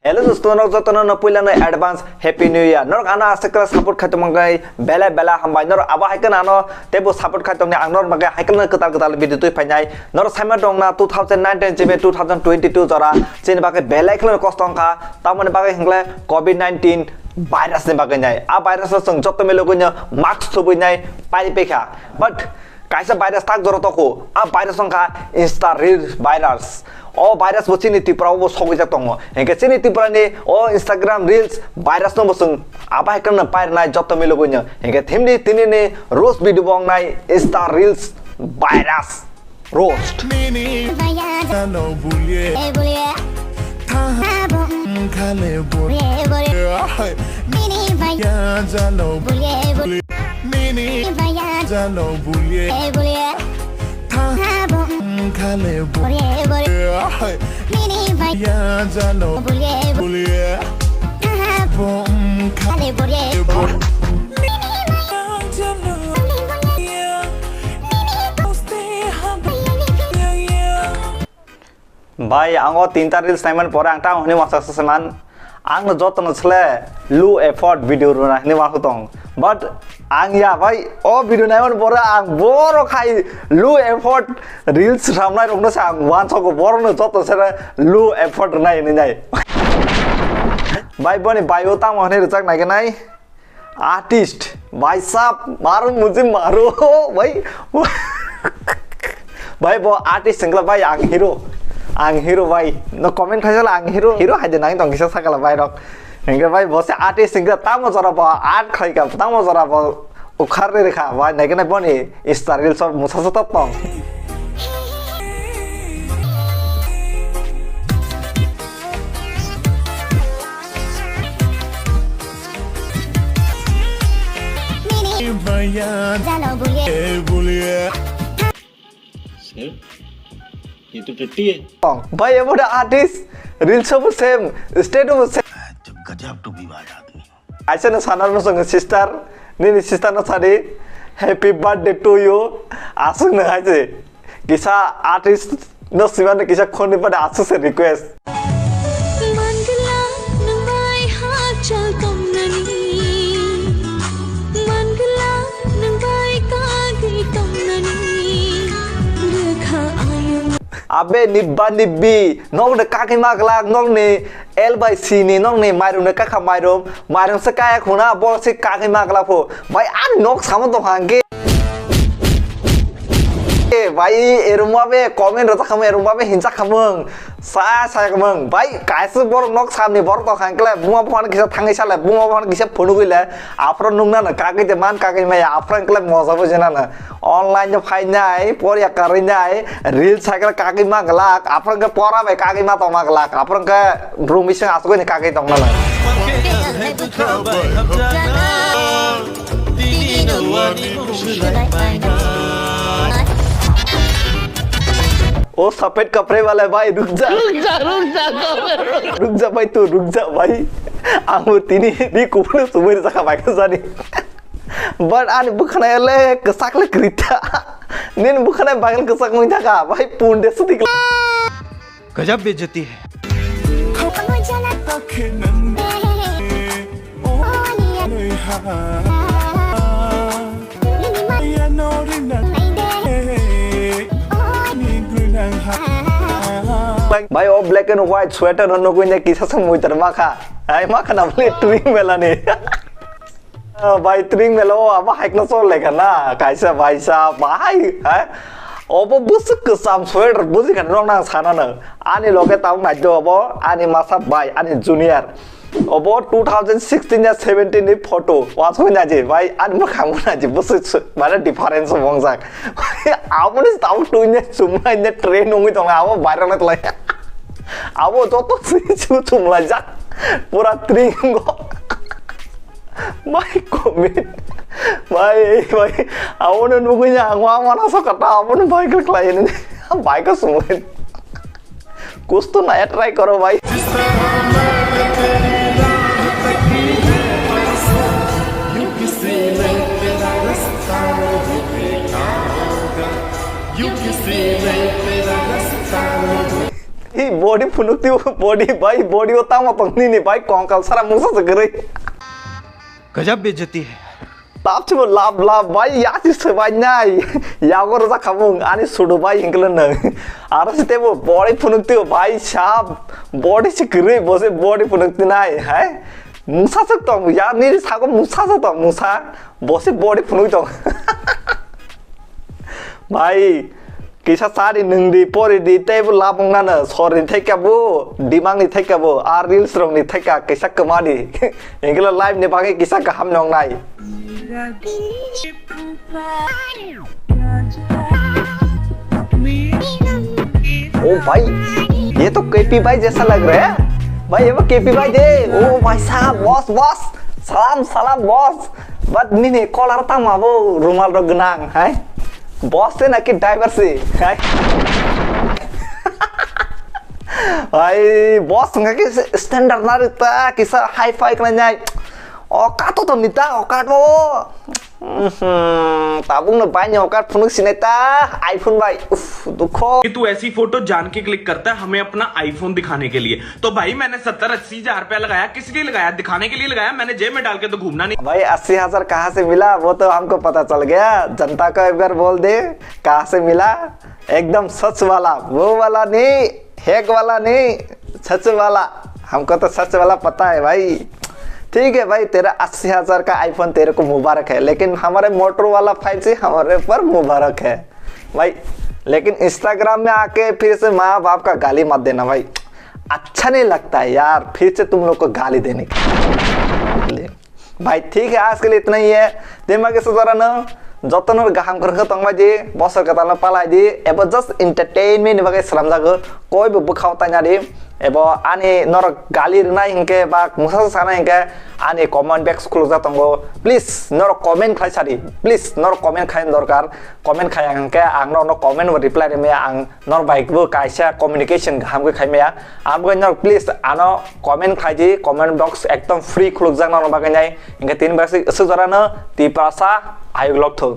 hello दोस्तों नरक जतन न पहिला एडभान्स हैप्पी न्यू इयर नरक आना आसकरा सपोर्ट खाइतो मंगाय बेला बेला हमबाय नरक आबा हाइकन आनो तेबो सपोर्ट खाइतो ने आं नरक मंगाय हाइकन कताल कताल भिडियो तुइ फाइनाय नरक साइमा दंना 2019 जेबे 2022 जरा जेन बाके बेला खलन कस्तंका तामने बाके हिंगले कोविड 19 भाइरस ने बाके नाय आ भाइरस जों जत मेलोगन मास्क थुबैनाय पाइपेखा बट काइसा भाइरस ताक जरो तको आ भाइरस संखा इंस्टा रील्स भाइरस ओ भाइरस बचिनि तिप्राव बो सगै दङ हेके चिनि तिप्रानि ओ इंस्टाग्राम रील्स भाइरस न बसुं आबा हेकन पाइरनाय जत मेलोगन हेके थिमनि तिनिनि रोस्ट भिडियो बंनाय इंस्टा रील्स भाइरस रोस्ट भाई आंगो तीनटा रील्स नायमोन परे आं टां हनि मासासो समान आंनो जतन छले लु एफर्ट भिडियो रुना हनि माखौ दं बट आं या भाई ओ भिडियो नायमोन परे आं बरो खाइ लु एफर्ट रील्स रामनाय रंनो सा आं वानसको बरनो जत छरे लु एफर्ट नाय नि नाय भाई बनि बायो ता महने रजाक नायगनाय आर्टिस्ट भाई साहब मारो मुझे मारो भाई भाई वो आर्टिस्ट संगला भाई आं हीरो भाई न कमेंट खाइला आं हीरो हाइदे नां दं किसा साकाला भाई रक हेंगे भाई बसे आर्टिस्ट संगला तामो जरा बा आर्ट खाइका तामो जरा बा उखार रे रेखा भाई नायगना बनि स्टार रील्स सब मुसासा तपं ये तो टट्टी है भाई ये बड़ा आर्टिस्ट रील्स सब सेम स्टेट ऑफ सेम गजब टू विवाद आदमी ऐसे न सानार न संग सिस्टर नि सिस्टर न साडी हैप्पी बर्थडे टू यू आसुक न हाइसे किसा आर्टिस्ट न सिमान किसा खोनि पडे आसु से request abe nibba nibbi nong de kaki maglak nong ni L by C ni nong ni mairum de kaka mairum sekaya khuna bol si kaki maglak pho bhai an nok sama to hange भाई एरुमाबे comment रता खम एरुमाबे हिंसा खमंग सा खमंग भाई कायसो बर नक सामनि बर त खांकले बुमा फन किसा थांगै साले बुमा फन किसा फोनु गइले आफ्र नुंगना न कागै ते मान कागै मै आफ्र कले मजाबो जेना न ऑनलाइन जो फाइनाय परिया करिनाय रील साइकल कागै मागलाक आफ्र के परा भाई कागै मा त मागलाक आफ्र के रुमिस आसगै नि कागै त न ओ सफेद कपड़े वाला भाई रुक जा भाई तू रुक जा भाई आंगो तिनी दी कुपले सुबेर जाखा बाइक जानी बट आनि बुखनायले कसाकले क्रिता नेन बुखनाय बागल कसाक मुइ थाका भाई पुंडे सुदिक गजब बेइज्जती है भाई ओ ब्लैक एंड व्हाइट स्वेटर न कोइने किसा सम मुइतर माखा आइ माखा ना बोले ट्रिंग मेला ने भाई ट्रिंग मेलो अब हाइकना सो लेगा ना कैसा भाई साहब भाई है ओबो बुसक साम स्वेटर बुजि खन रंना साना न आनि लगे ताउ नाइदो ओबो आनि मासा भाई आनि जूनियर ओबो 2016 या 17 नि फोटो वास होइना जे भाई आनि मखाम ना जे बुस माने डिफरेंस वंजाक आबोनि ताउ टुइने सुमाइने ट्रेन नङि दं आबो भाइरल तलाय आबो जतो सिचु तुमला जा पूरा ट्रिंगो भाई कमेंट भाई आबोनो नुगैना आंवा माना सकता आबोनो भाई को क्लाइन भाई को सुमोन कुछ तो नया ट्राई करो भाई body punuk tiu body भाई body होता मत नहीं भाई कौन सारा मुंह से करे गजब बेइज्जती है ताप चुप लाभ भाई या चीज से भाई नाई या को रजा खामूंग आने सुडो भाई इंगलन न आरस ते वो body punuk tiu भाई शाप body से करे बोसे body punuk tiu नाई है मुसा से तो यार नहीं साको मुसा से तो मुसा बोसे body punuk तो भाई किसा सारी नंदी पोरी दी टेबल लाबंग ना न सॉरी थे क्या वो डिमांग नहीं थे क्या वो आर रील्स रोंग नहीं थे क्या किसा कमाडी इंगला लाइव ने बाकी किसा का हम नोंग नाई ओ भाई ये तो केपी भाई जैसा लग रहा है भाई ये वो केपी भाई दे ओ भाई साहब बॉस सलाम बॉस बट नहीं कॉलर था मा वो रुमाल रो गनांग है बॉस से ना कि ड्राइवर से है भाई बॉस संग के स्टैंडर्ड ना रहता किसा हाई फाई करना जाए औकात तो निता औकात वो ताबुंग न बाय औकात फुनुक सिनेता आईफोन भाई उफ दुखो कि तू ऐसी फोटो जान के क्लिक करता है हमें अपना आईफोन दिखाने के लिए तो भाई मैंने 70-80 हजार रुपया लगाया किस लिए लगाया दिखाने के लिए लगाया मैंने जेब में डाल के तो घूमना नहीं भाई 80,000 कहाँ से मिला वो तो हमको पता चल गया जनता को एक बार बोल दे कहाँ से मिला एकदम सच वाला वो वाला नहीं हैक वाला नहीं सच वाला हमको तो सच वाला पता है भाई ठीक है भाई तेरा 80,000 का आईफोन तेरे को मुबारक है लेकिन हमारे मोटरो वाला 5G हमारे पर मुबारक है भाई लेकिन इंस्टाग्राम में आके फिर से माँ बाप का गाली मत देना भाई अच्छा नहीं लगता है यार फिर से तुम लोग को गाली देने के लिए भाई ठीक है आज के लिए इतना ही है दिमाग से जरा ना जतन गाहाम करके तंग जी बसर का तालना पाला दी एबो जस्ट एंटरटेनमेंट बगे सलाम जागो कोई भी बुखावता नारी एबो आने नर गाली रना हिंके बा मुसा साना हिंके आने कमेंट बॉक्स क्लोज जातंगो प्लीज नर कमेंट खाइ सारी प्लीज नर कमेंट खाइन दरकार कमेंट खाय हिंके आं नर कमेंट रिप्लाई में आं नर बाइक बो काइसा कम्युनिकेशन गाहाम के खाइमेया आमगो नर प्लीज आनो कमेंट खाइ जी कमेंट बॉक्स एकदम फ्री क्लोज जाना नर बागै नाय हिंके 3 बार से जरा न ती पासा आयोग लग थो